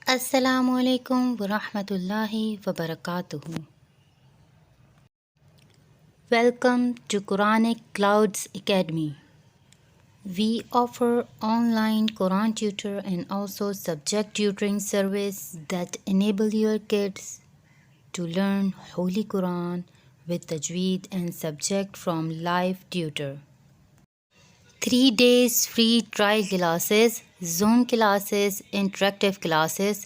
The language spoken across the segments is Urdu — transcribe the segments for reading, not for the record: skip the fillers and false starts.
السلام علیکم ورحمۃ اللہ وبرکاتہ۔ Welcome to Quranic Clouds Academy. We offer online Quran tutor and also subject tutoring service that enable your kids to learn Holy Quran with tajweed and subject from live tutor. 3 days free trial classes, Zoom classes, interactive classes,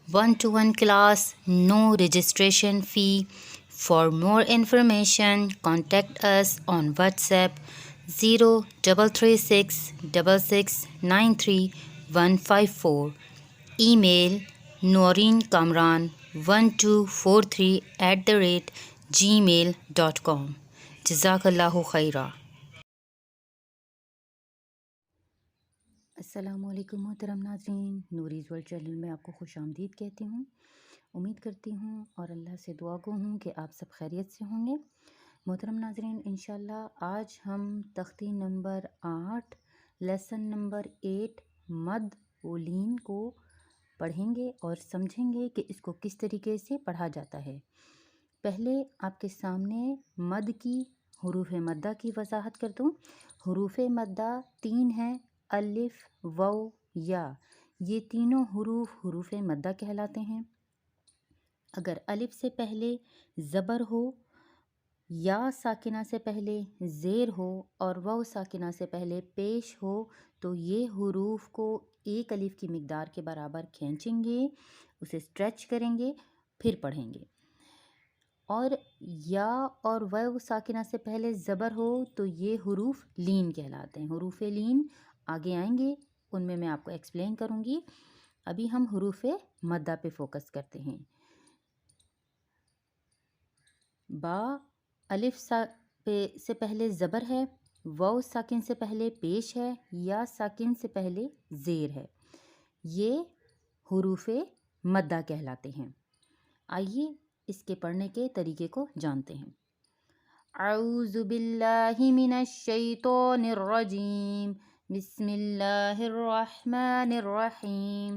one-to-one class, no registration fee. For more information, contact us on WhatsApp 0336 6693 Email norinkamran1243@gmail.com. Jazakallahu khaira. السلام علیکم محترم ناظرین، نوریز ورلڈ چینل میں آپ کو خوش آمدید کہتی ہوں۔ امید کرتی ہوں اور اللہ سے دعا گو ہوں کہ آپ سب خیریت سے ہوں گے۔ محترم ناظرین، انشاءاللہ آج ہم تختی نمبر 8 لیسن نمبر 8 مد و لین کو پڑھیں گے اور سمجھیں گے کہ اس کو کس طریقے سے پڑھا جاتا ہے۔ پہلے آپ کے سامنے مد کی حروف مدہ کی وضاحت کر دوں۔ حروف مدہ 3 ہیں، الف، واو، یا۔ یہ تینوں حروف مدہ کہلاتے ہیں۔ اگر الف سے پہلے زبر ہو، یا ساکنہ سے پہلے زیر ہو اور واو ساکنہ سے پہلے پیش ہو تو یہ حروف کو ایک الف کی مقدار کے برابر کھینچیں گے، اسے اسٹریچ کریں گے، پھر پڑھیں گے۔ اور یا اور واو ساکنہ سے پہلے زبر ہو تو یہ حروف لین کہلاتے ہیں۔ حروف لین آگے آئیں گے، ان میں آپ کو ایکسپلین کروں گی۔ ابھی ہم حروف مدہ پہ فوکس کرتے ہیں۔ با الف سے پہلے زبر ہے، واو ساکن سے پہلے پیش ہے، یا ساکن سے پہلے زیر ہے، یہ حروف مدہ کہلاتے ہیں۔ آئیے اس کے پڑھنے کے طریقے کو جانتے ہیں۔ اعوذ باللہ من الشیطان الرجیم، بسم اللہ الرحمن الرحیم۔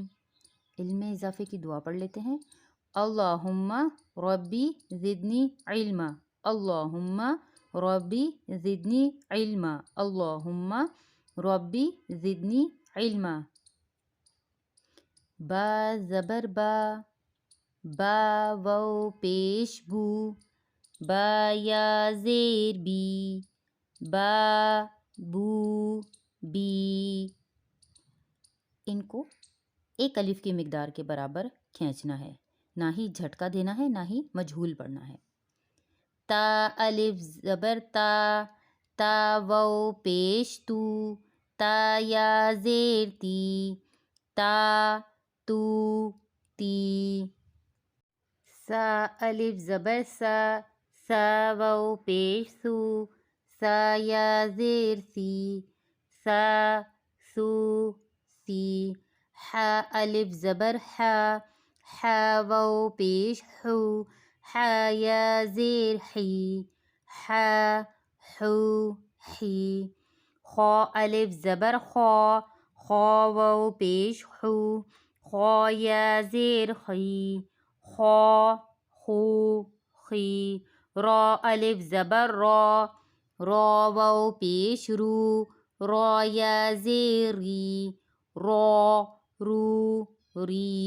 علم اضافے کی دعا پڑھ لیتے ہیں۔ اللہم ربی زدنی علما، اللہم ربی زدنی علما، اللہم ربی زدنی علما۔ با زبر با، با واو پیش بو، با یا زیر بی، با بو بی۔ ان کو ایک الف کی مقدار کے برابر کھینچنا ہے، نہ ہی جھٹکا دینا ہے، نہ ہی مجہول پڑھنا ہے۔ تا الف زبر تا، تا واو پیش تو، تا یا زیر تی، تا تو تی۔ سا الف زبر سا، سا واو پیش سو، سا یا زیر سی، سا سو سی۔ حا الف زبر حا، حا واو پیش حو، حا یا زیر حی، حا حو حی۔ خا الف زبر خا، خا واو پیش حو، خا یا زیر خی، خا خو خی۔ را الف زبر را، را واو پیش رو، را یا زیر ری، را رو ری۔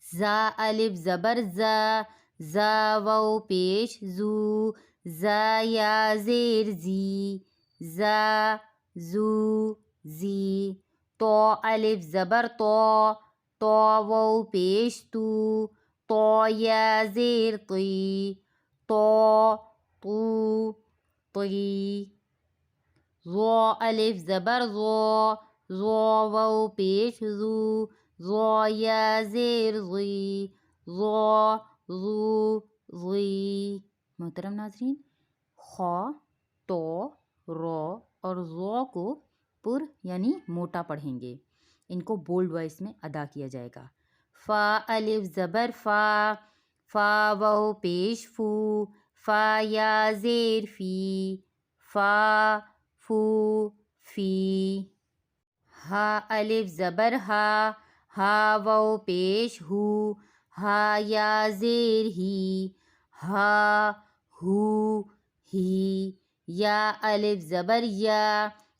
زا الف زبر زا، زا واو پیش زو، زا یا زیر زی، زا زو زی۔ تو الف زبر تو، تو واو پیش تو، تو یا زیر تی، تو تو تی۔ ظو الف زبر ظو، ظو واو پیش ظو، ظو یا زیر ظی، ظو ظو ظی۔ محترم ناظرین، خا، تو، رو اور ظو کو پر یعنی موٹا پڑھیں گے، ان کو بولڈ وائس میں ادا کیا جائے گا۔ فا الف زبر فا، فا واو پیش فو، فا یا زیر فی، فا فو فی۔ ہا الف زبر ہا، ہا واو پیش ہو، ہا یا زیر ہی، ہا ہو ہی، یا الف زبر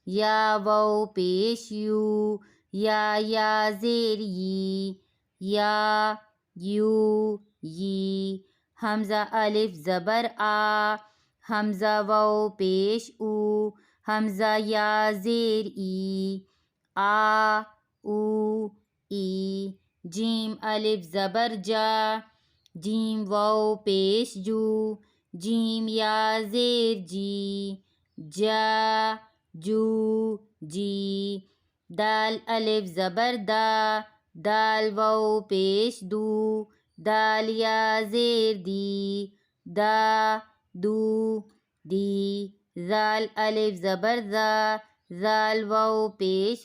یا واو پیش یو، یا زیر یا یو یی، حمزہ الف زبر حمزہ واو پیش او، حمزہ یا زیر آ او ای، جیم الف زبر جیم واو پیش جو، جیم یا زیر جا جو جی، دال الف زبر دال واو پیش دال یا زیر دا دو دی، زال الف زبر زال واو پیش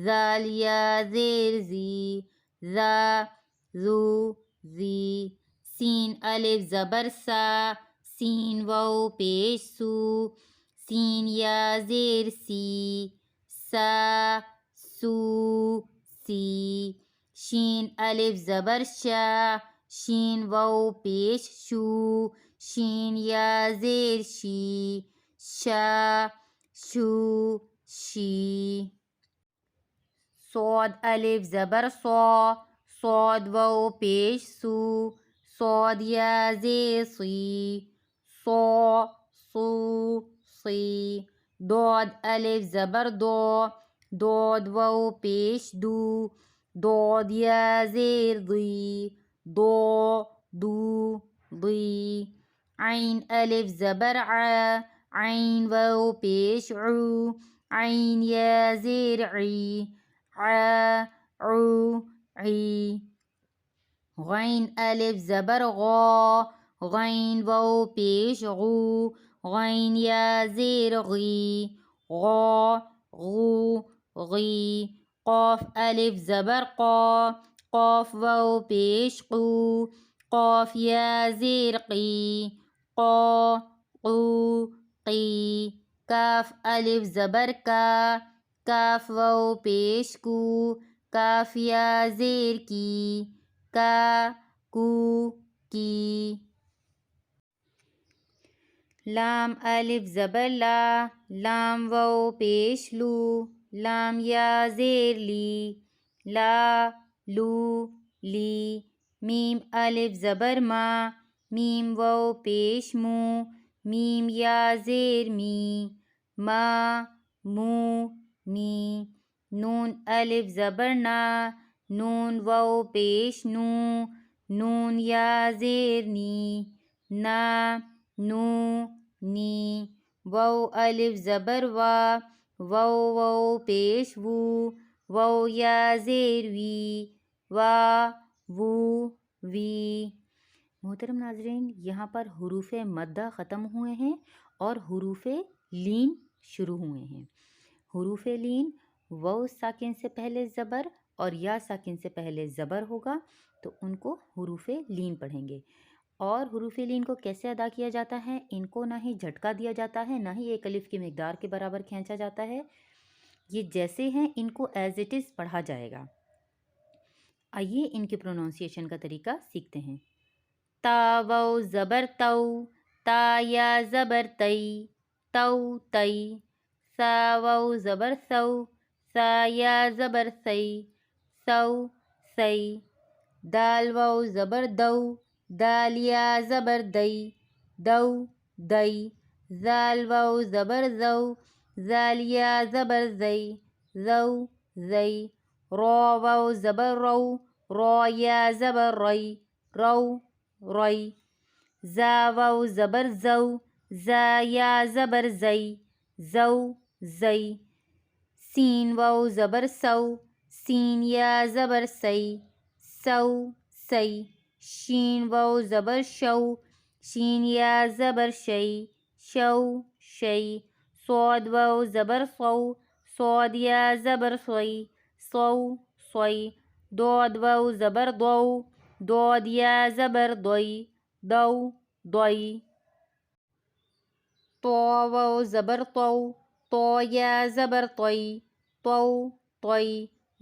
زال یا زیر زا زو زی، سین الف زبر سین واو پیش سین یا زیر سا سو سی، شین الف زبر شین واو پیش شین یا زیر شا شو شی، صاد الف زبر صاد واو پیش صاد یا زیر صو سی، ضاد الف زبر ضاد واو پیش ضاد یا زیر دو ضی، عین الف زبر عین واو پیش عین یا زیر عی، غین الف زبر غین واو پیش غین یا زیر غی، قاف الف زبر قاف واو پیش قاف یا زیر قی، کاف الف زبر کاف واو پیش کاف یا زیر کی، لام الف زبر لام واو پیش لام یا زیر لو لی، میم الف زبر میم واو پیش میم یا زیر مو می، نون الف زبر نون واو پیش نون یا زیر نا نو نی، واو الف زبر واو پیش واو یا زیر وو وی۔ محترم ناظرین، یہاں پر حروف مدہ ختم ہوئے ہیں اور حروف لین شروع ہوئے ہیں۔ حروف لین واو ساکن سے پہلے زبر اور یا ساکن سے پہلے زبر ہوگا تو ان کو حروف لین پڑھیں گے۔ اور حروف لین کو کیسے ادا کیا جاتا ہے؟ ان کو نہ ہی جھٹکا دیا جاتا ہے، نہ ہی ایک الف کی مقدار کے برابر کھینچا جاتا ہے، یہ جیسے ہیں ان کو ایز اٹ از پڑھا جائے گا۔ آئیے ان کے پروننسیشن کا طریقہ سیکھتے ہیں۔ تا واو زبر تا یا زبر تئی، سا واو زبر سا یا زبر سی، دال واو زبر دال یا زبر دئی، زال واو زبر زال یا زبر زئی، را واو زبر را یا زبر رئی، زا واو زبر زا یا زبر زئی، سین واو زبر سین یا زبر سی، شین واو زبر شین یا زبر شئی، صاد واو زبر صاد یا زبر صوئی، ضاد واو زبر ضاد یا زبر ضئی، طا واو زبر طا یا زبر طئی،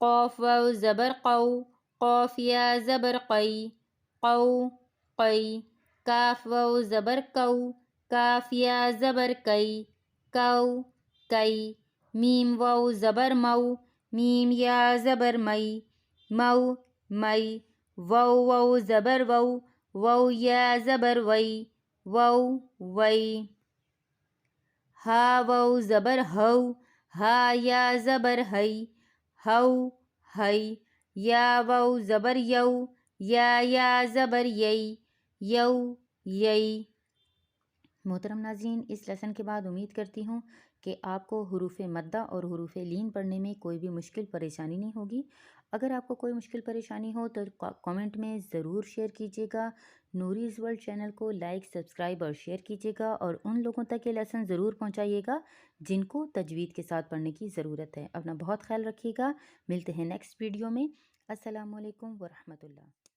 قاف واو زبر قو، قاف یا زبر قی، قو قی۔ کاف واو زبر کو، کاف یا زبر کئی، کو کئی۔ میم واو زبر مو، میم یا زبر مئی، مو مئی۔ واو واو زبر وو، وو یا زبر وئی، وو وئی۔ ہا واو زبر ہو، ہا یا زبر ہئی، ہو ہئی۔ یا واو زبر یو، یا زبر یئی، یو یئی۔ محترم ناظرین، اس لیسن کے بعد امید کرتی ہوں کہ آپ کو حروف مدہ اور حروف لین پڑھنے میں کوئی بھی مشکل پریشانی نہیں ہوگی۔ اگر آپ کو کوئی مشکل پریشانی ہو تو کامنٹ میں ضرور شیئر کیجیے گا۔ نوریز ورلڈ چینل کو لائک، سبسکرائب اور شیئر کیجیے گا، اور ان لوگوں تک یہ لیسن ضرور پہنچائیے گا جن کو تجوید کے ساتھ پڑھنے کی ضرورت ہے۔ اپنا بہت خیال رکھیے گا، ملتے ہیں نیکسٹ ویڈیو میں۔ السلام علیکم ورحمۃ اللہ۔